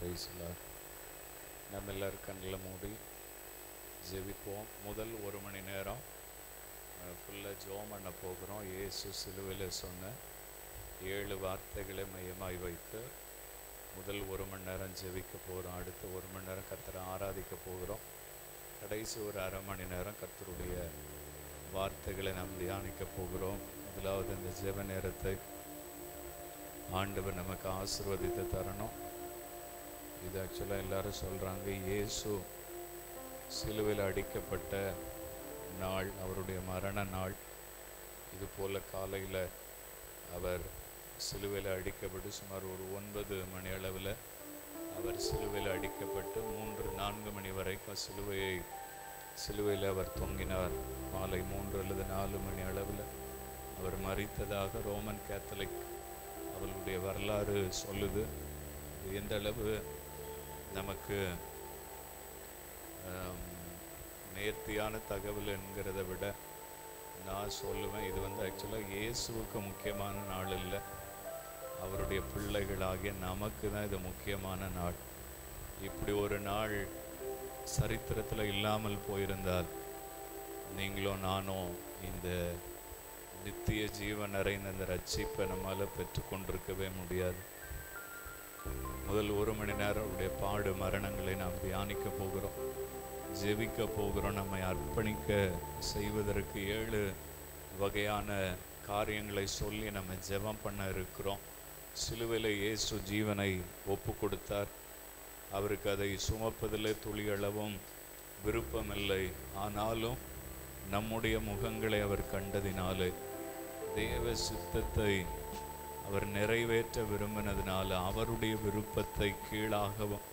பிரைஸ்லார். நம்ம எல்லாரும் கண்ணில் மூடி ஜெபிப்போம். முதல் 1 மணி நேரம் ஃபுல்லாக ஜெபம் பண்ண போகிறோம். இயேசு சிலுவையில் சொன்ன 7 வார்த்தைகளை மையமாய் வைத்து முதல் 1 மணி நேரம் ஜெபிக்க போகிறோம். அடுத்த 1 மணி நேரம் கர்த்தரை ஆராதிக்க போகிறோம். கடைசி ஒரு அரை மணி நேரம் கர்த்தருடைய வார்த்தைகளை நாம் தியானிக்க போகிறோம். முதலாவது இந்த ஜெப நேரத்தை ஆண்டவர் நமக்கு ஆசீர்வதித்து தரணும். இது ஆக்சுவலாக எல்லாரும் சொல்கிறாங்க, இயேசு சிலுவையில் அடிக்கப்பட்ட நாள், அவருடைய மரண நாள். இது போல் காலையில் அவர் சிலுவையில் அடிக்கப்பட்டு சுமார் ஒரு 9 மணி அளவில் அவர் சிலுவையில் அடிக்கப்பட்டு 3-4 மணி வரைக்கும் சிலுவையில் அவர் தொங்கினார். மாலை 3 அல்லது 4 மணி அளவில் அவர் மரித்ததாக ரோமன் கேத்தலிக் அவர்களுடைய வரலாறு சொல்லுது. எந்த அளவு நமக்கு நேர்த்தியான தகவல் என்கிறத விட நான் சொல்லுவேன், இது ஆக்சுவலாக இயேசுவுக்கு முக்கியமான நாள் இல்லை, அவருடைய பிள்ளைகளாகிய நமக்கு தான் இது முக்கியமான நாள். இப்படி ஒரு நாள் சரித்திரத்தில் இல்லாமல் போயிருந்தால் நீங்களும் நானும் இந்த நித்திய ஜீவன் நிறைந்த இந்த ரட்சிப்பை நம்மால் பெற்றுக்கொண்டிருக்கவே முடியாது. முதல் 1 மணி நேரம் அவருடைய பாடு மரணங்களை நாம் தியானிக்க போகிறோம், ஜெபிக்க போகிறோம். நம்மை அர்ப்பணிக்க செய்வதற்கு 7 வகையான காரியங்களை சொல்லி நம்ம ஜெபம் பண்ண இருக்கிறோம். சிலுவையில் இயேசு ஜீவனை ஒப்பு கொடுத்தார். அவருக்கு அதை சுமப்பதில் துளியளவும் விருப்பமில்லை. ஆனாலும் நம்முடைய முகங்களை அவர் கண்டதினாலே, தேவ சித்தத்தை அவர் நிறைவேற்ற விரும்பினதுனால, அவருடைய விருப்பத்தை கீழாகவும்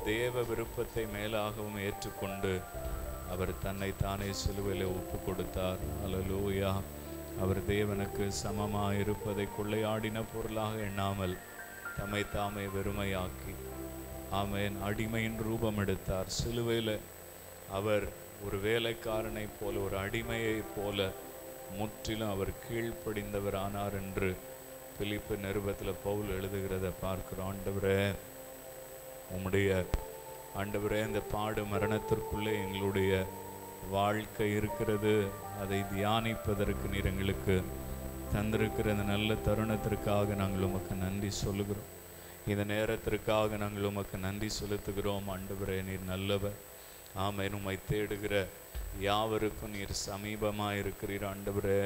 தேவ விருப்பத்தை மேலாகவும் ஏற்றுக்கொண்டு அவர் தன்னை தானே சிலுவையில் ஒப்பு கொடுத்தார். அல்லேலூயா. அவர் தேவனுக்கு சமமாக இருப்பதை கொள்ளையாடின பொருளாக எண்ணாமல் தம்மை தாமே வெறுமையாக்கி, ஆமென், அடிமையின் ரூபம் எடுத்தார். சிலுவையில் அவர் ஒரு வேலைக்காரனை போல, ஒரு அடிமையை போல முற்றிலும் அவர் கீழ்ப்படிந்தவர் ஆனார் என்று பிலிப்பு நிருபத்தில் பவுல் எழுதுகிறத பார்க்கிறோம். ஆண்டவரே, உம்முடைய ஆண்டவரே, இந்த பாடு மரணத்திற்குள்ளே எங்களுடைய வாழ்க்கை இருக்கிறது, அதை தியானிப்பதற்கு நீர் எங்களுக்கு தந்திருக்கிற இந்த நல்ல தருணத்திற்காக நாங்கள் உமக்கு நன்றி சொல்லுகிறோம். இந்த நேரத்திற்காக நாங்கள் உமக்கு நன்றி செலுத்துகிறோம். ஆண்டவரே, நீர் நல்லவர். ஆமென். உம்மை தேடுகிற யாவருக்கும் நீர் சமீபமாக இருக்கிறீர். ஆண்டவரே,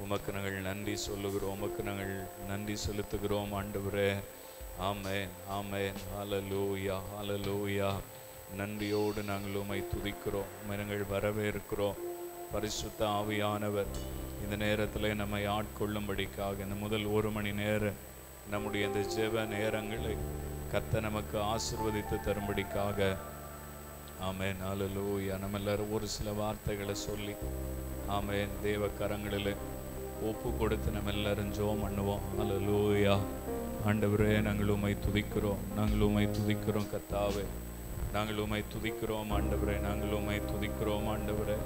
உமக்கு நாங்கள் நன்றி சொல்லுகிறோம், உமக்கு நாங்கள் நன்றி செலுத்துகிறோம். ஆண்டவரே, ஆமென், ஆமென். ஹல்லேலூயா, ஹல்லேலூயா. நன்றியோடு நாங்கள் உம்மை துதிக்கிறோம், உம்மை நாங்கள் வரவேற்கிறோம். பரிசுத்த ஆவியானவர் இந்த நேரத்தில் நம்மை ஆட்கொள்ளும்படிக்காக இந்த முதல் 1 மணி நேரம் நம்முடைய இந்த ஜெப நேரங்களை கர்த்தர் நமக்கு ஆசீர்வதித்து தரும்படிக்காக, ஆமென், ஹல்லேலூயா. நம்ம எல்லாரும் ஒரு சில வார்த்தைகளை சொல்லி, ஆமென், தேவ கரங்களில் ஒப்பு கொடுத்து நம்ம எல்லாரும் ஜெபம் பண்ணுவோம். ஹல்லேலூயா. ஆண்டவரே, நாங்கள் உம்மை துதிக்கிறோம், நாங்கள் உம்மை துதிக்கிறோம் கர்த்தாவே, நாங்கள் உம்மை துதிக்கிறோம் ஆண்டவரே, நாங்கள் உம்மை துதிக்கிறோம் ஆண்டவரே.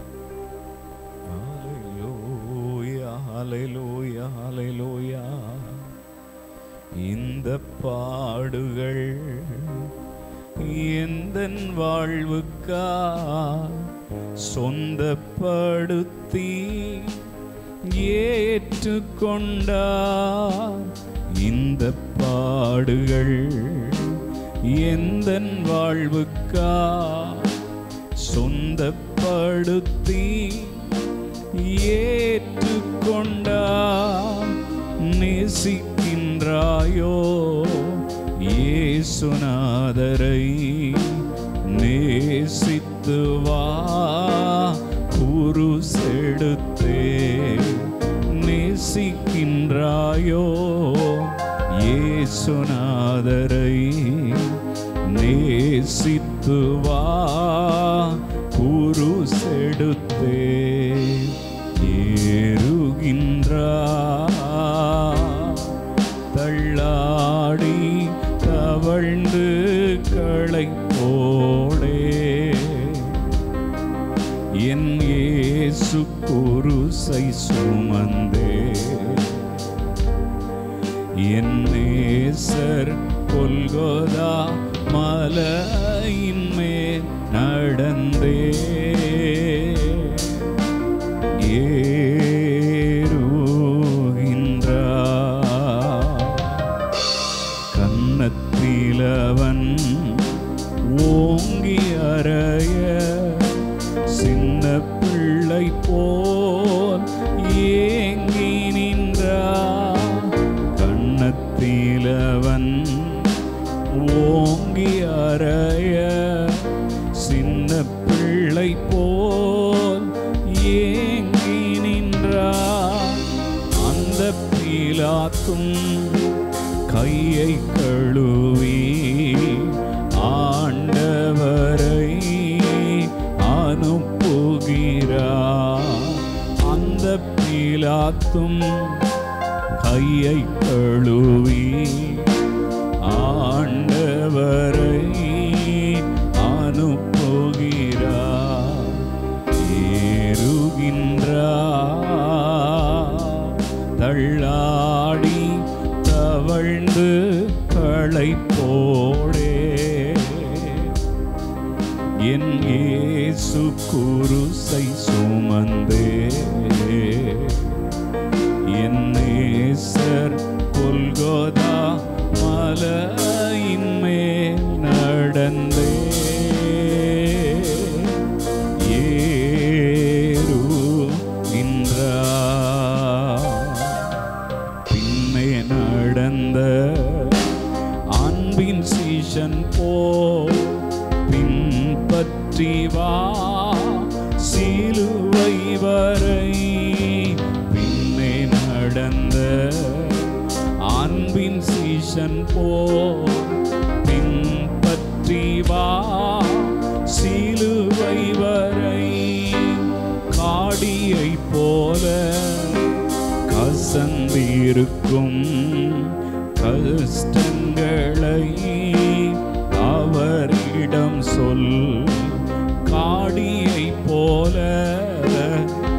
ஹல்லேலூயா, ஹல்லேலூயா, ஹல்லேலூயா. இந்த பாடுகள் எந்தன் வாழ்வுக்கா சொந்தப்படுத்தி ஏற்றுக்கொண்டார். இந்த பாடுகள் எந்தன் வாழ்வுக்கா சொந்தப்படுத்தி ஏற்றுக்கொண்டார். நேசிக்கின்றாயோ இயேசுநாதரை, நேசித்து வா குருசெடுத்தே. நேசிக்கின்றாயோ இயேசுநாதரை, நேசித்து வா குருசெடுத்தே. ஏறுகின்றார் தள்ளாடி தவழ்ந்து களைப்போடே, என் இயேசு குருசை சுமந்தே. என் நேசர் கொல்கொதா மலையின் மேல் நடந்தே கன்னத்திலவன் ஓங்கி அறைய சின்ன பிள்ளை போல் ஏங்கி நின்றார். கன்னத்திலவன் ஓங்கி அறைய சின்ன பிள்ளை போல் ஏங்கி நின்றார். அந்த பிலாத்தும் கையை கழுவி ஆண்டவரை அனுப்புகிறார். அந்த பிலாத்தும் கையை கழுவி ஆண்டவரை அனுப்புகிறார். ஏறுகின்றார் தள்ளாடி தவழ்ந்து களைப்போடே என் இயேசு குருசை சுமந்தே என் நேசர் கொல்கொதா மலையின் மேல் நடந்தே பின்னே நடந்த அன்பின் சீஷன் போ பின்பற்றி வா சிலுவை வரை. பின்னே நடந்த அன்பின் சீஷன் போ பின்பற்றி வா சிலுவை வரை. காடியை போல கசந்திருக்கும் கஷ்டங்களை அவரிடம் சொல். காடியை போல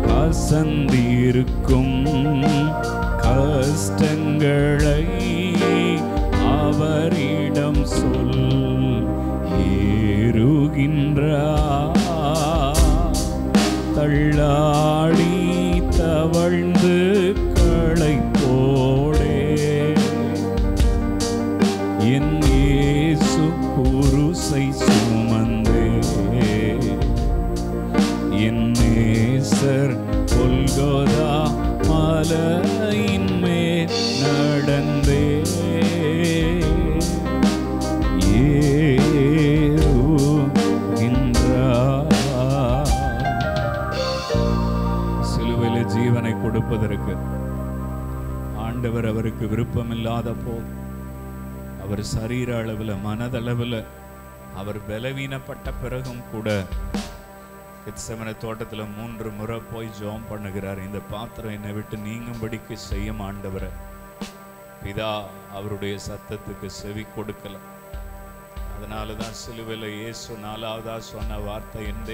கசந்திருக்கும் கஷ்டங்களை அவரிடம் சொல். ஏறுகின்றார் தள்ளாடி தவழ்ந்து களைப்போடே என் இயேசு குருசை சுமந்தே என் நேசர் கொல்கொதா மலையின் மேல் நடந்தே சிலுவையில ஜீவனை கொடுப்பதற்கு ஆண்டவர் அவருக்கு விருப்பமில்லாத போது அவர் சரீர அளவில் மனதளவில் அவர் பலவீனப்பட்ட பிறகும் கூட கெத்செமனே தோட்டத்தில் 3 முறை போய் ஜெபம் பண்ணுகிறார். இந்த பாத்திரம் என்னை விட்டு நீங்கும்படிக்கு செய்யும் ஆண்டவரை. பிதா அவருடைய சத்தத்துக்கு செவி கொடுக்கல. அதனால தான் சிலுவையில் இயேசு 4வதா சொன்ன வார்த்தை என்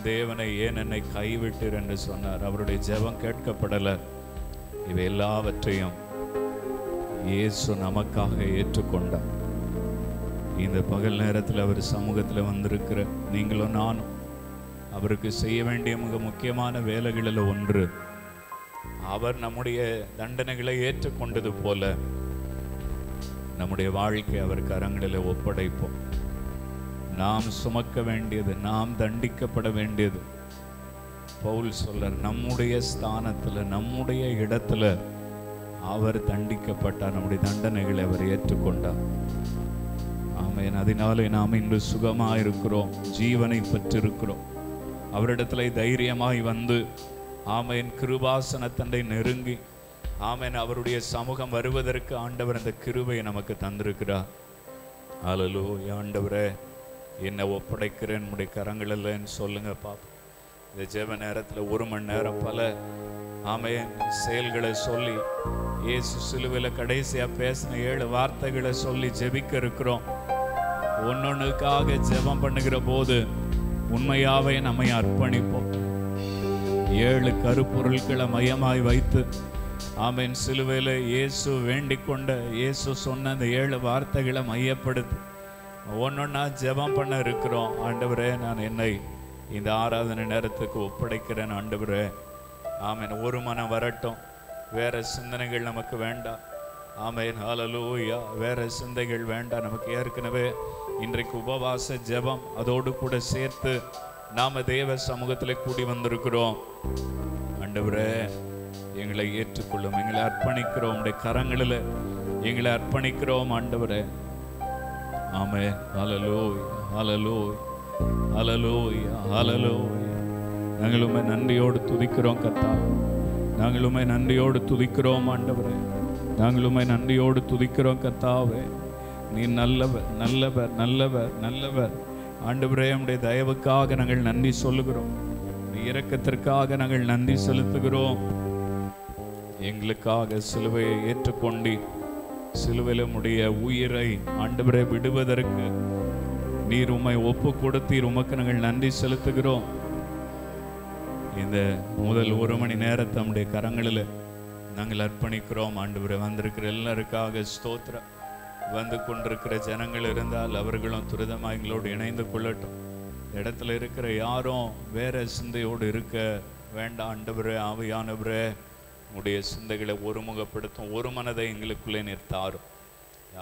தேவனை ஏன் என்னை கைவிட்டீர் என்று சொன்னார். அவருடைய ஜெபம் கேட்கப்படலை. இவை எல்லாவற்றையும் இயேசு நமக்காக ஏற்றுக்கொண்டார். இந்த பகல் நேரத்தில் அவர் சமூகத்தில் வந்திருக்கிற நீங்களும் நானும் அவருக்கு செய்ய வேண்டிய மிக முக்கியமான வேலைகளில் ஒன்று, அவர் நம்முடைய தண்டனைகளை ஏற்றுக்கொண்டது போல நம்முடைய வாழ்க்கை அவர் கரங்களில் ஒப்படைப்போம். நாம் சுமக்க வேண்டியது, நாம் தண்டிக்கப்பட வேண்டியது. பவுல் சொல்றார், நம்முடைய ஸ்தானத்தில் நம்முடைய இடத்துல அவர் தண்டிக்கப்பட்டார், நம்முடைய தண்டனைகளை அவர் ஏற்றுக்கொண்டார். ஆமென். அதனாலே நாம் இன்று சுகமாக இருக்கிறோம், ஜீவனை பெற்றிருக்கிறோம். அவரிடத்துல தைரியமாய் வந்து ஆமென் கிருபாசனத்தண்டை நெருங்கி ஆமென் அவருடைய சமூகம் வருவதற்கு ஆண்டவர் அந்த கிருபையை நமக்கு தந்திருக்கிறார். ஹல்லேலூயா. ஆண்டவரே என்னை ஒப்படைக்கிறேன் நம்முடைய கரங்களில்ன்னு சொல்லுங்க பாப்பா. இந்த ஜெப நேரத்தில் 1 மணி நேரம் பல ஆமென் செயல்களை சொல்லி இயேசு சிலுவையில் கடைசியா பேசின 7 வார்த்தைகளை சொல்லி ஜெபிக்க இருக்கிறோம். ஒன்னொன்னுக்காக ஜெபம் பண்ணுகிற போது உண்மையாவே நம்மை அர்ப்பணிப்போம். 7 கருப்பொருட்களை மையமாய் வைத்து ஆமென். சிலுவையில் இயேசு வேண்டிக் கொண்ட, இயேசு சொன்ன அந்த 7 வார்த்தைகளை மையப்படுத்தி ஒன்னொன்னா ஜெபம் பண்ண இருக்கிறோம். ஆண்டவரே, நான் என்னை இந்த ஆராதனை நேரத்துக்கு ஒப்படைக்கிறேன். ஆண்டவரே, ஆமென். ஒரு மனம் வரட்டும், வேற சிந்தனைகள் நமக்கு வேண்டாம். ஆமென். ஹல்லேலூயா. வேற சிந்தைகள் வேண்டாம் நமக்கு. ஏற்கனவே இன்றைக்கு உபவாச ஜெபம், அதோடு கூட சேர்த்து நாம தேவ சமூகத்தில் கூடி வந்திருக்கிறோம். ஆண்டவரே, எங்களை ஏற்றுக்கொள்ளும், எங்களை அர்ப்பணிக்கிறோம், உம்முடைய கரங்களில் எங்களை அர்ப்பணிக்கிறோம். ஆண்டவரே, ஆமென். ஹல்லேலூயா, ஹல்லேலூயா, ஹல்லேலூயா, ஹல்லேலூயா. நாங்களுமே நன்றியோடு துதிக்கிறோம் கர்த்தாவே. நாங்களுமே நன்றியோடு துதிக்கிறோம் ஆண்டவரே. நாங்களுமே நன்றியோடு துதிக்கிறோம் கர்த்தாவே. நீ நல்லவர், நல்லவர், நல்லவர், நல்லவர். ஆண்டவரே, உம்முடைய தயவுக்காக நாங்கள் நன்றி சொல்லுகிறோம். நீ இரக்கத்திற்காக நாங்கள் நன்றி செலுத்துகிறோம். எங்களுக்காக சிலுவையை ஏற்றுக்கொண்டு சிலுவையில் உம்முடைய உயிரை ஆண்டவரே விடுவதற்கு நீர் உம்மை ஒப்பு கொடுத்தீர். உமக்கு நாங்கள் நன்றி செலுத்துகிறோம். இந்த முதல் 1 மணி நேரத்தை நம்முடைய கரங்களில் நாங்கள் அர்ப்பணிக்கிறோம். ஆண்டவரே, வந்திருக்கிற எல்லாருக்காக ஸ்தோத்திரம். வந்து கொண்டிருக்கிற ஜனங்கள் இருந்தால் அவர்களும் துரிதமாக எங்களோடு இணைந்து கொள்ளட்டும். இடத்துல இருக்கிற யாரும் வேற சிந்தையோடு இருக்க வேண்டாம். ஆண்டவரே, ஆவியானவரே, உடைய சிந்தைகளை ஒருமுகப்படுத்தும், ஒரு மனதை எங்களுக்குள்ளே நிறுத்தாரும்.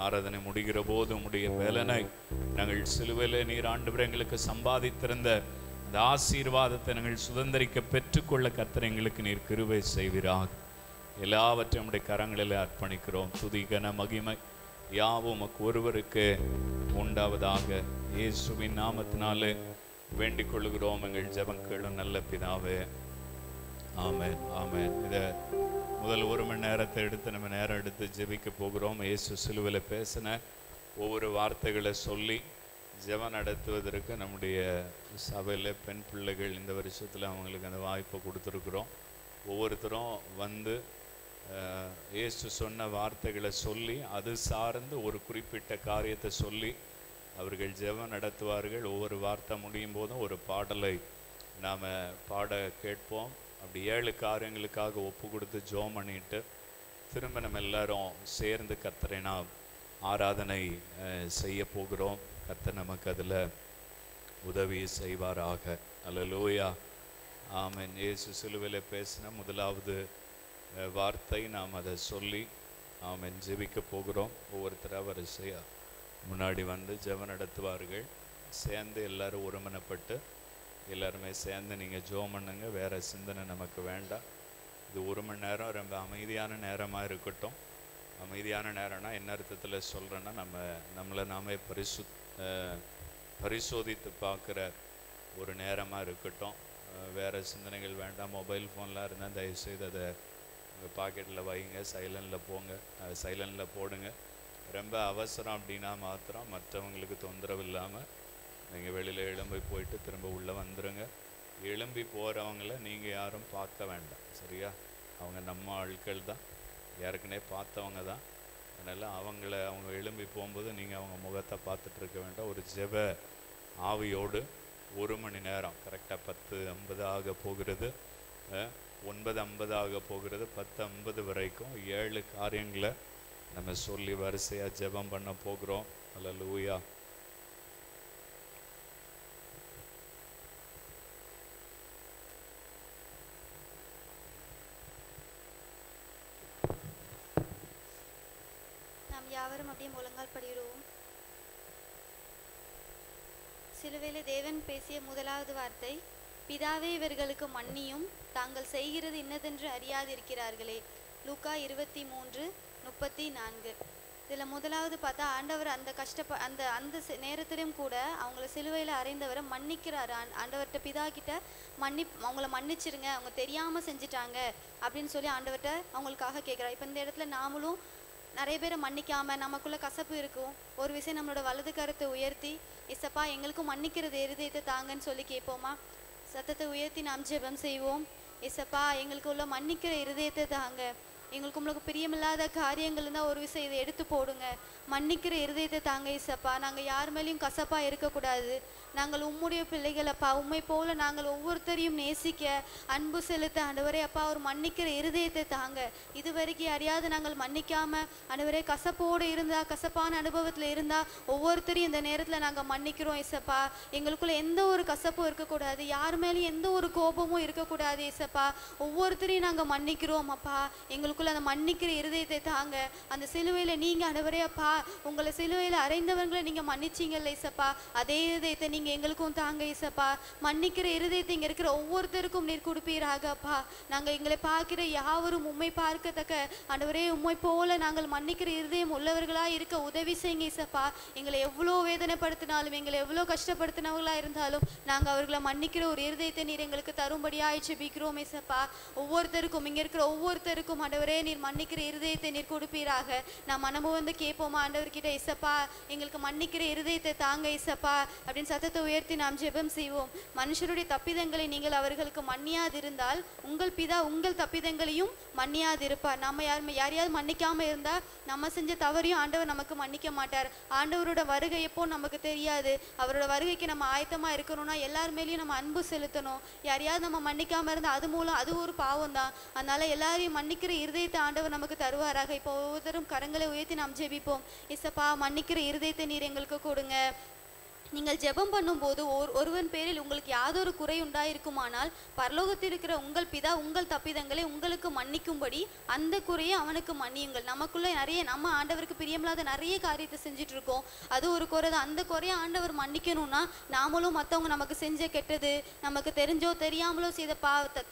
ஆராதனை முடிகிற போது உம்முடைய வேலனை நாங்கள் சிலுவையிலே நீர் ஆண்டவரே எங்களுக்கு சம்பாதித்திருந்த அந்த ஆசீர்வாதத்தை நாங்கள் சுதந்திரிக்க பெற்றுக்கொள்ள கர்த்தர் எங்களுக்கு நீர் கிருபை செய்வீராக. எல்லாவற்றையும் நம்முடைய கரங்களில் அர்ப்பணிக்கிறோம். துதி கன மகிமை யாவும் உமக்கு ஒருவருக்கு உண்டாவதாக. இயேசுவின் நாமத்தினாலே வேண்டிக் கொள்கிறோம் எங்கள் ஜெபம் கேளும் நல்ல பிதாவே. ஆமென், ஆமென். இதை முதல் 1 மணி நேரத்தை எடுத்து நம்ம நேரம் எடுத்து ஜெபிக்க போகிறோம். இயேசு சிலுவையில் பேசின ஒவ்வொரு வார்த்தைகளை சொல்லி ஜெபம் நடத்துவதற்கு நம்முடைய சபையில் பெண் பிள்ளைகள் இந்த வருஷத்தில் அவங்களுக்கு அந்த வாய்ப்பை கொடுத்துருக்குறோம். ஒவ்வொருத்தரும் வந்து இயேசு சொன்ன வார்த்தைகளை சொல்லி அது சார்ந்து ஒரு குறிப்பிட்ட காரியத்தை சொல்லி அவர்கள் ஜெபம் நடத்துவார்கள். ஒவ்வொரு வார்த்தை முடியும் போதும் ஒரு பாடலை நாம் பாட கேட்போம். அப்படி 7 காரியங்களுக்காக ஒப்பு கொடுத்து ஜெபம் பண்ணிட்டு திரும்ப நம்ம எல்லாரும் சேர்ந்து கர்த்தரை நாம் ஆராதனை செய்ய போகிறோம். கர்த்தர் நமக்கு அதில் உதவி செய்வாராக. அல்லேலூயா, ஆமென். இயேசு சிலுவையில் பேசின முதலாவது வார்த்தை நாம் அதை சொல்லி ஆமென் ஜெபிக்க போகிறோம். ஒவ்வொருத்தராக வரிசையாக முன்னாடி வந்து ஜெபம் நடத்துவார்கள். சேர்ந்து எல்லோரும் ஒருமனப்பட்டு எல்லாருமே சேர்ந்து நீங்கள் ஜெபம் பண்ணுங்க. வேறு சிந்தனை நமக்கு வேண்டாம். இது 1 மணி நேரம் ரொம்ப அமைதியான நேரமாக இருக்கட்டும். அமைதியான நேரம்னா என்ன அர்த்தத்தில் சொல்கிறேன்னா, நம்மளை நாமே பரிசோதித்து பார்க்குற ஒரு நேரமாக இருக்கட்டும். வேறு சிந்தனைகள் வேண்டாம். மொபைல் ஃபோன்லாம் இருந்தால் தயவுசெய்து அதை உங்கள் பாக்கெட்டில் வைங்க, சைலண்டில் போங்க, சைலண்டில் போடுங்க. ரொம்ப அவசரம் அப்படின்னா மாத்திரம் மற்றவங்களுக்கு தொந்தரவு இல்லாமல் நீங்கள் வெளியில் எழும்பி போயிட்டு திரும்ப உள்ளே வந்துடுங்க. எழும்பி போகிறவங்கள நீங்கள் யாரும் பார்க்க வேண்டாம், சரியா? அவங்க நம்ம ஆட்கள் தான், ஏற்கனவே பார்த்தவங்க தான். அதனால் அவங்க எழும்பி போகும்போது நீங்கள் அவங்க முகத்தை பார்த்துட்ருக்க வேண்டாம். ஒரு ஜெப ஆவியோடு 1 மணி நேரம் கரெக்டாக 10:50 ஆக போகிறது, 9:50 ஆக போகிறது, 10:50 வரைக்கும் 7 காரியங்களை நம்ம சொல்லி வரிசையாக ஜெபம் பண்ண போகிறோம். அல்லேலூயா. நாம் யாவரும் அப்படியே முழங்கால் படியிடுவோம். சிலுவையிலே தேவன் பேசிய முதலாவது வார்த்தை, பிதாவே இவர்களுக்கு மன்னியும், தாங்கள் செய்கிறது இன்னதென்று அறியாதிருக்கிறார்களே. லூக்கா 23:34. இதில் முதலாவது பார்த்தா ஆண்டவர் அந்த நேரத்திலும் கூட அவங்கள சிலுவையில் அறைந்தவரை மன்னிக்கிறார். ஆண்டவர்கிட்ட பிதா கிட்ட அவங்கள மன்னிச்சிருங்க, அவங்க தெரியாமல் செஞ்சிட்டாங்க அப்படின்னு சொல்லி ஆண்டவர்கிட்ட அவங்களுக்காக கேட்குறாரு. இப்போ இந்த இடத்துல நாமளும் நிறைய பேரை மன்னிக்காமல் நமக்குள்ளே கசப்பு இருக்கும். ஒரு விஷயம் நம்மளோட வலது கரத்தை உயர்த்தி, இசப்பா எங்களுக்கும் மன்னிக்கிறது இருதயத்தை தாங்கன்னு சொல்லி கேட்போமா? சத்தத்தை உயர்த்தி நாம் ஜெபம் செய்வோம். இசப்பா எங்களுக்கு உள்ள மன்னிக்கிற இருதயத்தை தாங்க. எங்களுக்கு உங்களுக்கு பிரியமில்லாத காரியங்கள் இருந்தால் ஒரு விஷயம் இதை எடுத்து போடுங்க. மன்னிக்கிற இருதயத்தை தாங்க ஏசப்பா. நாங்கள் யார் மேலேயும் கசப்பாக இருக்கக்கூடாது. நாங்கள் உம்முடைய பிள்ளைகளப்பா, உண்மை போல நாங்கள் ஒவ்வொருத்தரையும் நேசிக்க, அன்பு செலுத்த ஆண்டவரே அப்பா ஒரு மன்னிக்கிற இருதயத்தை தாங்க. இது வரைக்கும் யாரையாவது நாங்கள் மன்னிக்காம ஆண்டவரே கசப்போடு இருந்தா, கசப்பான அனுபவத்தில் இருந்தா ஒவ்வொருத்தரையும் இந்த நேரத்தில் நாங்கள் மன்னிக்கிறோம் ஏசப்பா. எங்களுக்குள்ள எந்த ஒரு கசப்பும் இருக்கக்கூடாது, யார் மேலேயும் எந்த ஒரு கோபமும் இருக்கக்கூடாது ஏசப்பா. ஒவ்வொருத்தரையும் நாங்கள் மன்னிக்கிறோம் அப்பா. எங்களுக்குள்ள அந்த மன்னிக்கிற இருதயத்தை தாங்க. அந்த சிலுவையில் நீங்கள் ஆண்டவரே அப்பா உங்களை சிலுவையில் அறைந்தவங்களை நீங்கள் மன்னிச்சிங்கல்ல ஏசப்பா, அதே இருதயத்தை நீங்கள் எங்களுக்கும் தாங்க ஏசப்பா. மன்னிக்கிற இருதயத்தை இங்கே இருக்கிற ஒவ்வொருத்தருக்கும் நீர் கொடுப்பீராக அப்பா. நாங்கள் எங்களை பார்க்கிற யாவரும் உம்மை பார்க்கத்தக்க ஆண்டவரே உம்மை போல நாங்கள் மன்னிக்கிற இருதயம் உள்ளவர்களாக இருக்க உதவி செய்யுங்க ஏசப்பா. எங்களை எவ்வளோ வேதனைப்படுத்தினாலும், எங்களை எவ்வளோ கஷ்டப்படுத்தினவர்களாக இருந்தாலும் நாங்கள் அவர்களை மன்னிக்கிற ஒரு இருதயத்தை நீர் எங்களுக்கு தரும்படியாக ஜெபிக்கிறோம் ஏசப்பா. ஒவ்வொருத்தருக்கும் இங்கே இருக்கிற ஒவ்வொருத்தருக்கும் ஆண்டவரே நீர் மன்னிக்கிற இருதயத்தை நீர் கொடுப்பீராக. நான் மனமும் வந்து கேட்போமா ஆண்டவர்கிட்ட, ஏசப்பா எங்களுக்கு மன்னிக்கிற இருதயத்தை தாங்க ஏசப்பா அப்படின்னு சத்தத்தை உயர்த்தி நாம் ஜெபம் செய்வோம். மனுஷருடைய தப்பிதங்களை நீங்கள் அவர்களுக்கு மன்னியாதிருந்தால் உங்கள் பிதா உங்கள் தப்பிதங்களையும் மன்னியாதிருப்பார். நம்ம யாரையாவது மன்னிக்காம இருந்தா நம்ம செஞ்ச தவறையும் ஆண்டவர் நமக்கு மன்னிக்க மாட்டார். ஆண்டவரோட வருகை எப்போ நமக்கு தெரியாது. அவரோட வருகைக்கு நம்ம ஆயத்தமா இருக்கணும்னா எல்லார் மேலேயும் நம்ம அன்பு செலுத்தணும். யாரையாவது நம்ம மன்னிக்காம இருந்தா அது மூலம் அது ஒரு பாவம் தான். அதனால எல்லாரையும் மன்னிக்கிற இருதயத்தை ஆண்டவர் நமக்கு தருவாராக. இப்போ ஒவ்வொருத்தரும் கரங்களை உயர்த்தி நாம் ஜெபிப்போம். இசப்பா மன்னிக்கிற இருதயத்தை நீர் எங்களுக்கு கொடுங்க. நீங்கள் ஜெபம் பண்ணும்போது ஒருவன் பேரில் உங்களுக்கு யாதொரு குறை உண்டாயிருக்குமானால் பரலோகத்தில் இருக்கிற உங்கள் பிதா உங்கள் தப்பிதங்களை உங்களுக்கு மன்னிக்கும்படி அந்த குறையை அவனுக்கு மன்னியுங்கள். நமக்குள்ள நிறைய நம்ம ஆண்டவருக்கு பிரியமில்லாத நிறைய காரியத்தை செஞ்சுட்டு இருக்கோம். அது ஒரு குறை தான். அந்த குறையை ஆண்டவர் மன்னிக்கணும்னா நாமளும் மற்றவங்க நமக்கு செஞ்ச கெட்டது, நமக்கு தெரிஞ்சோ தெரியாமலோ செய்த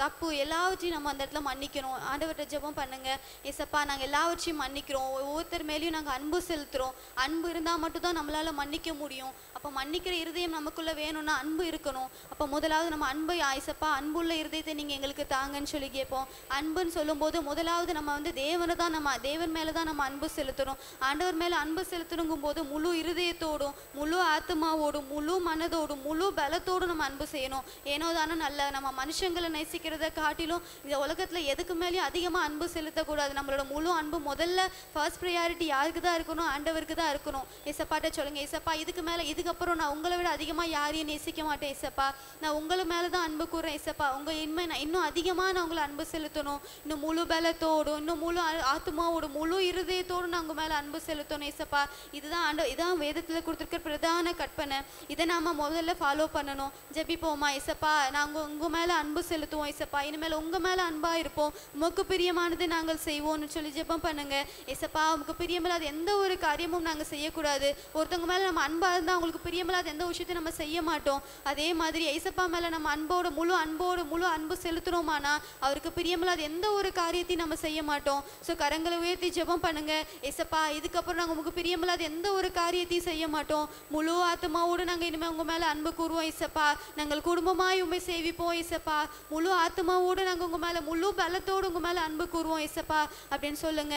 தப்பு எல்லாவற்றையும் நம்ம அந்த இடத்துல மன்னிக்கணும். ஆண்டவர்கிட்ட ஜெபம் பண்ணுங்க. ஏசப்பா நாங்கள் எல்லாவற்றையும் மன்னிக்கிறோம். ஒவ்வொருத்தர் மேலேயும் நாங்கள் அன்பு செலுத்துகிறோம். அன்பு இருந்தால் மட்டும்தான் நம்மளால மன்னிக்க முடியும். அப்போ மன்னிக்கிற இருதயம் நமக்குள்ள வேணும்னா அன்பு இருக்கணும். அப்போ முதலாவது நம்ம அன்பை ஆயிசப்பா அன்புள்ள இருதயத்தை நீங்கள் எங்களுக்கு தாங்கன்னு சொல்லி கேட்போம். அன்புன்னு சொல்லும்போது முதலாவது நம்ம வந்து தேவனை தான் நம்ம தேவன் மேலே தான் நம்ம அன்பு செலுத்தணும். ஆண்டவர் மேலே அன்பு செலுத்தணுங்கும் போது முழு இருதயத்தோடும் முழு ஆத்மாவோடும் முழு மனதோடும் முழு பலத்தோடும் நம்ம அன்பு செய்யணும். ஏனோ தானே நல்ல நம்ம மனுஷங்களை நேசிக்கிறத காட்டிலும் இந்த உலகத்தில் எதுக்கு மேலேயும் அதிகமாக அன்பு செலுத்தக்கூடாது. நம்மளோட முழு அன்பு முதல்ல ஃபர்ஸ்ட் ப்ரையாரிட்டி யாருக்கு தான் இருக்கணும்? ஆண்டவருக்கு தான் இருக்கணும். ஏசப்பாட்ட சொல்லுங்க, ஏசப்பா இதுக்கு மேலே இதுக்கப்புறம் நான் உங்களை விட அதிகமாக யாரையும் நேசிக்க மாட்டேன் ஏசப்பா. நான் உங்களை மேலே தான் அன்பு கூறுறேன் ஏசப்பா. உங்கள் இன்மை நான் இன்னும் அதிகமாக நான் உங்களை அன்பு செலுத்தணும். இன்னும் முழு பலத்தோடும் இன்னும் முழு ஆத்மாவோடும் முழு இருதயத்தோடும் நான் உங்கள் மேலே அன்பு செலுத்தணும் ஏசப்பா. இதுதான் இதான் வேதத்தில் கொடுத்துருக்கிற பிரதான கற்பனை. இதை நாம் முதல்ல ஃபாலோ பண்ணணும். ஜெபிப்போமா? ஏசப்பா நாங்கள் உங்கள் மேலே அன்பு செலுத்துவோம் ஏசப்பா. இனிமேல் உங்கள் மேலே அன்பாக இருப்போம். உமக்கு பிரியமானது நாங்கள் செய்வோம்னு சொல்லி ஜெபம் பண்ணுங்க. ஏசப்பா உமக்கு பிரியமில்லாத எந்த ஒரு காரியமும் நாங்கள் செய்யக்கூடாது. ஒருத்தவங்க மேலே நம்ம அன்பாக இருந்தால் அவங்களுக்கு பிரியமில்லாத எந்த விஷயத்தையும் நம்ம செய்ய மாட்டோம். அதே மாதிரி ஏசப்பா மேலே நம்ம முழு அன்பு செலுத்துறோமானா அவருக்கு பிரியமில்லாத எந்த ஒரு காரியத்தையும் நம்ம செய்ய மாட்டோம். ஸோ கரங்களை உயர்த்தி ஜெபம் பண்ணுங்க. ஏசப்பா இதுக்கப்புறம் நாங்கள் உங்களுக்கு பிரியமில்லாத எந்த ஒரு காரியத்தையும் செய்ய மாட்டோம். முழு ஆத்மாவோடு நாங்கள் இனிமேல் உங்கள் மேலே அன்பு கூறுவோம் ஏசப்பா. நாங்கள் குடும்பமாய் உண்மை சேவிப்போம் ஏசப்பா. முழு ஆத்மாவோடு நாங்கள் உங்கள் மேலே முழு பலத்தோடு உங்கள் மேலே அன்பு கூறுவோம் ஏசப்பா அப்படின்னு சொல்லுங்க.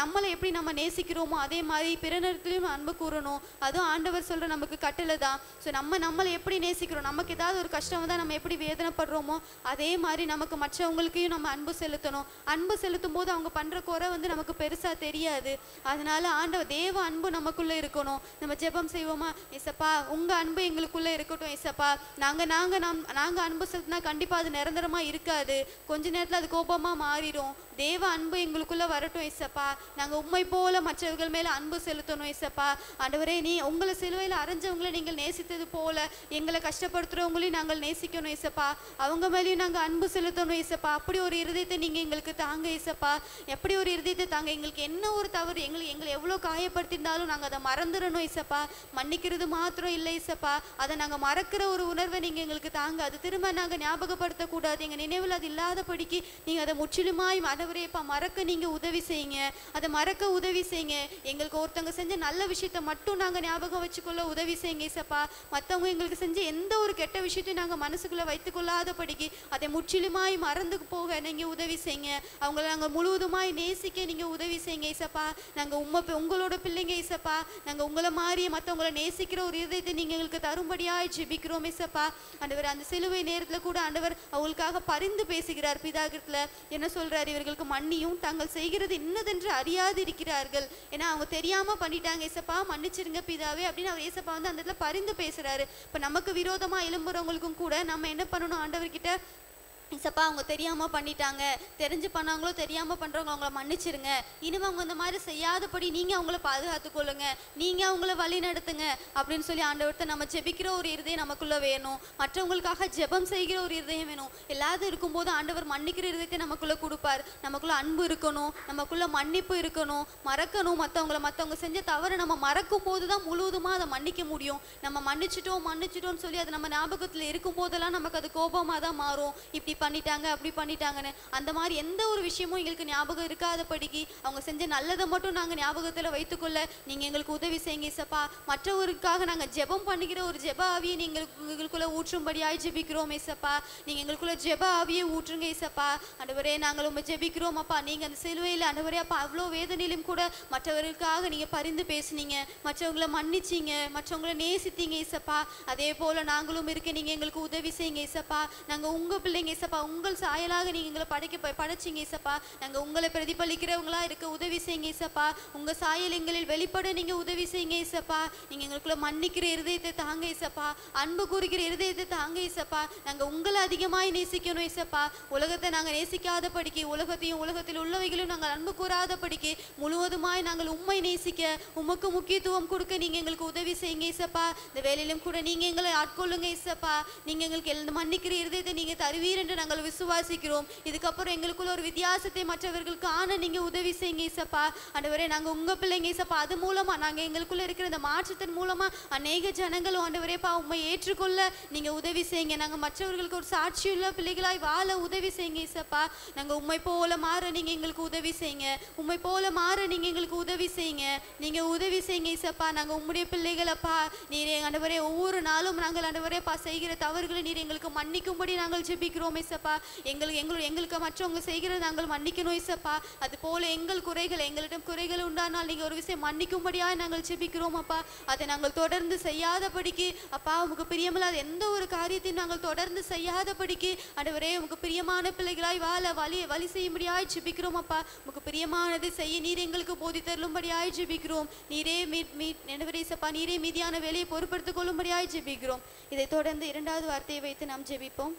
நம்மளை எப்படி நம்ம நேசிக்கிறோமோ அதே மாதிரி பிறனிடத்திலையும் அன்பு கூறணும். அதுவும் ஆண்டவர் சொல்ற நமக்கு கட்டளை தான். ஸோ நம்மளை எப்படி நேசிக்கிறோம், நமக்கு ஏதாவது ஒரு கஷ்டம் வந்தால் நம்ம எப்படி வேதனைப்படுறோமோ அதே மாதிரி நமக்கு மற்றவங்களுக்கையும் நம்ம அன்பு செலுத்தணும். அன்பு செலுத்தும் போது அவங்க பண்ற குறை வந்து நமக்கு பெருசா தெரியாது. அதனால ஆண்டவர் தேவ அன்பு நமக்குள்ள இருக்கணும். நம்ம ஜெபம் செய்வோமா? ஏசப்பா உங்க அன்பு எங்களுக்குள்ள இருக்கட்டும் ஏசப்பா. நாங்க அன்பு செலுத்தினா கண்டிப்பா அது நிரந்தரமா இருக்காது. கொஞ்ச நேரத்துல அது கோபமா மாறிடும். தேவ அன்பு எங்களுக்குள்ள வரட்டும் ஏசப்பா. நாங்க உண்மை போல மற்றவர்கள் மேல அன்பு செலுத்தணும் ஏசப்பா. ஆண்டவரே நீ உங்களை சிலுவையில் அரைஞ்சவங்களை நீங்கள் நேசித்தது போல எங்களை கஷ்டப்படுத்துறவங்களையும் நாங்கள் நேசிக்கணும் ஏசப்பா. அவங்க மேலேயும் நாங்கள் அன்பு செலுத்தணும் ஏசப்பா. அப்படி ஒரு இருதயத்தை நீங்க எங்களுக்கு தாங்க ஏசப்பா. எப்படி ஒரு இருதயத்தை தாங்க. எங்களுக்கு என்ன ஒரு தவறு எங்களை எவ்வளோ காயப்படுத்தியிருந்தாலும் நாங்கள் அதை மறந்துடணும் ஏசப்பா. மன்னிக்கிறது மாத்திரம் இல்லை ஏசப்பா, அதை நாங்கள் மறக்கிற ஒரு உணர்வை நீங்க எங்களுக்கு தாங்க. அது திரும்ப நாங்கள் ஞாபகப்படுத்தக்கூடாது. எங்கள் நினைவில் அது இல்லாதபடிக்கு நீங்க அதை முற்றிலுமாய் ஆண்டவரேப்பா மறக்க நீங்க உதவி செய்யுங்க. அதை மறக்க உதவி செய்யுங்க. எங்களுக்கு ஒருத்தவங்க செஞ்ச நல்ல விஷயத்த மட்டும் நாங்கள் ஞாபகம் வச்சுக்கொள்ள உதவி உதவி செய்யுங்க ஏசப்பா. மற்றவங்க எங்களுக்கு செஞ்ச எந்த ஒரு கெட்ட விஷயத்தையும் நாங்கள் மனசுக்குள்ளே வைத்துக்கொள்ளாதபடிக்கு அதை முற்றிலுமாய் மறந்து போக நீங்கள் உதவி செய்யுங்க. அவங்கள நாங்கள் முழுவதுமாய் நேசிக்க நீங்கள் உதவி செய்யுங்க ஏசப்பா. நாங்கள் உங்களோட பிள்ளைங்க ஏசப்பா. நாங்கள் உங்களை மாதிரியே மற்றவங்களை நேசிக்கிற ஒரு இதயத்தை நீங்கள் எங்களுக்கு தரும்படியாய் ஜெபிக்கிறோம் ஏசப்பா. ஆண்டவர் அந்த சிலுவை நேரத்தில் கூட ஆண்டவர் அவங்களுக்காக பரிந்து பேசுகிறார் பிதாகிடத்தில். என்ன சொல்றாரு? இவர்களுக்கு மன்னியும், தாங்கள் செய்கிறது இன்னதென்று அறியாது இருக்கிறார்கள். ஏன்னா அவங்க தெரியாம பண்ணிட்டாங்க ஏசப்பா, மன்னிச்சிருங்க பிதாவே அப்படின்னு அவர் ஏசப்பா வந்து அந்த இடத்துல பரிந்து பேசுறாரு. இப்ப நமக்கு விரோதமா எழும்புறவங்களுக்கும் கூட நம்ம என்ன பண்ணணும்? ஆண்டவர்கிட்ட ஏசப்பா அவங்க தெரியாமல் பண்ணிட்டாங்க, தெரிஞ்சு பண்ணாங்களோ தெரியாமல் பண்ணுறவங்க அவங்கள மன்னிச்சிருங்க, இனிமே அவங்க இந்த மாதிரி செய்யாதபடி நீங்கள் அவங்கள பாதுகாத்துக்கொள்ளுங்க, நீங்கள் அவங்கள வழி நடத்துங்க அப்படின்னு சொல்லி ஆண்டவர்கிட்ட நம்ம ஜெபிக்கிற ஒரு இருதயம் நமக்குள்ளே வேணும். மற்றவங்களுக்காக ஜெபம் செய்கிற ஒரு இருதயம் வேணும். எல்லாரும் இருக்கும்போது ஆண்டவர் மன்னிக்கிற இருதயத்தை நமக்குள்ளே கொடுப்பார். நமக்குள்ளே அன்பு இருக்கணும், நமக்குள்ளே மன்னிப்பு இருக்கணும், மறக்கணும். மற்றவங்க செஞ்ச தவறை நம்ம மறக்கும் போது தான் முழுவதுமாக அதை மன்னிக்க முடியும். நம்ம மன்னிச்சிட்டோம்னு சொல்லி அது நம்ம ஞாபகத்தில் இருக்கும் போதெல்லாம் நமக்கு அது கோபமாக தான் மாறும். இப்படி பண்ணிட்டாங்க அப்படி பண்ணிட்டாங்கன்னு அந்த மாதிரி எந்த ஒரு விஷயமும் எங்களுக்கு ஞாபகம் இருக்காதபடிக்கு அவங்க செஞ்ச நல்லதை மட்டும் நாங்கள் ஞாபகத்தில் வைத்துக்கொள்ள நீங்கள் எங்களுக்கு உதவி செய்யுங்க ஏசப்பா. மற்றவருக்காக நாங்கள் ஜெபம் பண்ணுகிற ஒரு ஜெப ஆவியை நீங்கள் எங்களுக்குள்ள ஊற்றும்படியாய் ஜெபிக்கிறோம் ஏசப்பா. நீங்கள் எங்களுக்குள்ள ஜெப ஆவியை ஊற்றுங்க ஏசப்பா. ஆண்டவரே நாங்கள் உங்க ஜெபிக்கிறோம் அப்பா. நீங்கள் அந்த சிலுவையில் ஆண்டவரே அப்பா அவ்வளோ வேதனையிலும் கூட மற்றவர்களுக்காக நீங்கள் பரிந்து பேசுனீங்க, மற்றவங்களை மன்னிச்சிங்க, மற்றவங்களை நேசித்தீங்க ஏசப்பா. அதே போல் நாங்களும் இருக்க நீங்கள் எங்களுக்கு உதவி செய்யுங்க ஏசப்பா. நாங்கள் உங்கள் பிள்ளைங்க ஏசப்பா, உங்கள் சாயலாக நீங்க எங்களை படைச்சீங்க ஏசப்பா. நாங்க உங்களை பிரதிபலிக்கிறவங்களா இருக்க உதவி செய்யுங்க ஏசப்பா. உங்க சாயல் எங்களில் வெளிப்பட நீங்க உதவி செய்யுங்க ஏசப்பா. நீங்க எங்களுக்குள்ள மன்னிக்கிற இருதயத்தை தாங்க ஏசப்பா, அன்பு கூறுகிற இருதயத்தை தாங்க ஏசப்பா. நாங்க உங்களை அதிகமாய் நேசிக்கணும் ஏசப்பா. உலகத்தை நாங்க நேசிக்காதபடிக்கு, உலகத்தையும் உலகத்தில் உள்ளவைகளும் நாங்கள் அன்பு கூறாதபடிக்கு முழுவதுமாய் நாங்கள் உம்மை நேசிக்க, உமக்கு முக்கியத்துவம் கொடுக்க நீங்க எங்களுக்கு உதவி செய்யுங்க ஏசப்பா. இந்த வேலையிலும் கூட நீங்க எங்களை ஆட்கொள்ளுங்க ஏசப்பா. நீங்க எங்களுக்கு மன்னிக்கிற இருதயத்தை நீங்க தருவீர் என்று நாங்கள் விசுவாசிக்கிறோம். இதுக்கப்புறம் எங்களுக்குள்ள ஒரு வித்தியாசத்தை மற்றவர்களுக்கு காண நீங்க உதவி செய்யுங்க ஏசப்பா. ஆண்டவரே நாங்க உங்க பிள்ளைங்க ஏசப்பா. அது மூலமா நாங்க எங்களுக்குள்ள இருக்கிற இந்த மாற்றத்தின் மூலமா அநேக ஜனங்களும் ஆண்டவரே பா உண்மை ஏற்றுக்கொள்ள நீங்க உதவி செய்யுங்க. நாங்க மற்றவர்களுக்கு ஒரு சாட்சியுள்ள பிள்ளைகளாய் வாழ உதவி செய்யுங்க ஏசப்பா. நாங்க உண்மை போல மாற நீங்க எங்களுக்கு உதவி செய்யுங்க. உண்மை போல மாற நீங்க எங்களுக்கு உதவி செய்யுங்க. நீங்க உதவி செய்யுங்க ஏசப்பா. நாங்க உம்முடைய பிள்ளைகளப்பா. நீரே ஆண்டவரே ஒவ்வொரு நாளும் நாங்கள் ஆண்டவரே பா செய்கிற தவறுகளை நீர் எங்களுக்கு மன்னிக்கும்படி நாங்கள் ஜெபிக்கிறோம் ஏசப்பா. எங்களுக்கு மற்றவங்க செய்கிறது நாங்கள் மன்னிக்கணும் ஏசப்பா. அது போல எங்களிடம் குறைகள் உண்டானால் நீங்க ஒரு விஷயம் மன்னிக்கும்படியாக நாங்கள் ஜெபிக்கிறோம் அப்பா. அதை நாங்கள் தொடர்ந்து செய்யாதபடிக்கு அப்பா, உமக்கு பிரியமில்லாத எந்த ஒரு காரியத்தையும் நாங்கள் தொடர்ந்து செய்யாதபடிக்கு ஆண்டவரே உமக்கு பிரியமான பிள்ளைகளாய் வாழ வழி செய்யும்படியாய் ஜெபிக்கிறோம் அப்பா. உமக்கு பிரியமானதை செய்ய நீர் எங்களுக்கு போதித்தருளும்படியாய் ஜெபிக்கிறோம். நீரே ஏசப்பா, நீரே மீதியான வேலையை பொறுப்படுத்திக் கொள்ளும்படியாய் ஜெபிக்கிறோம். இதை தொடர்ந்து இரண்டாவது வார்த்தையை வைத்து நாம் ஜெபிப்போம்.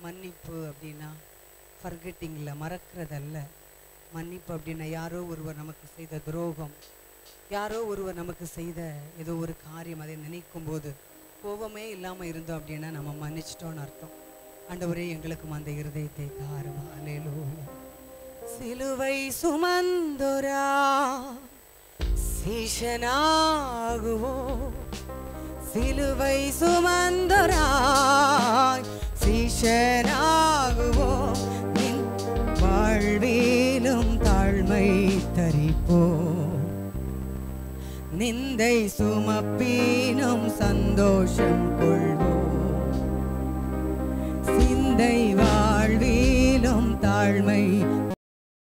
மன்னிப்பு அப்படின்னா ஃபர்கெட்டிங்கில் மறக்கிறதல்ல. மன்னிப்பு அப்படின்னா யாரோ ஒருவர் நமக்கு செய்த துரோகம், யாரோ ஒருவர் நமக்கு செய்த ஏதோ ஒரு காரியம், அதை நினைக்கும் போது கோபமே இல்லாமல் இருந்தோம் அப்படின்னா நம்ம மன்னிச்சிட்டோன்னு அர்த்தம். ஆண்டவரே எங்களுக்கும் அந்த இருதயத்தை தாரும். அல்லேலூயா. சிலுவை சுமந்தோரா சீஷனாகுவோம், சிலுவை சுமந்தோராய் சீஷனாகுவோம், நின் வாழ்விலும் தாழ்மை தரிப்போம், நிந்தை சுமப்பினும் சந்தோஷம் கொள்வோம், சிந்தை வாழ்விலும் தாழ்மை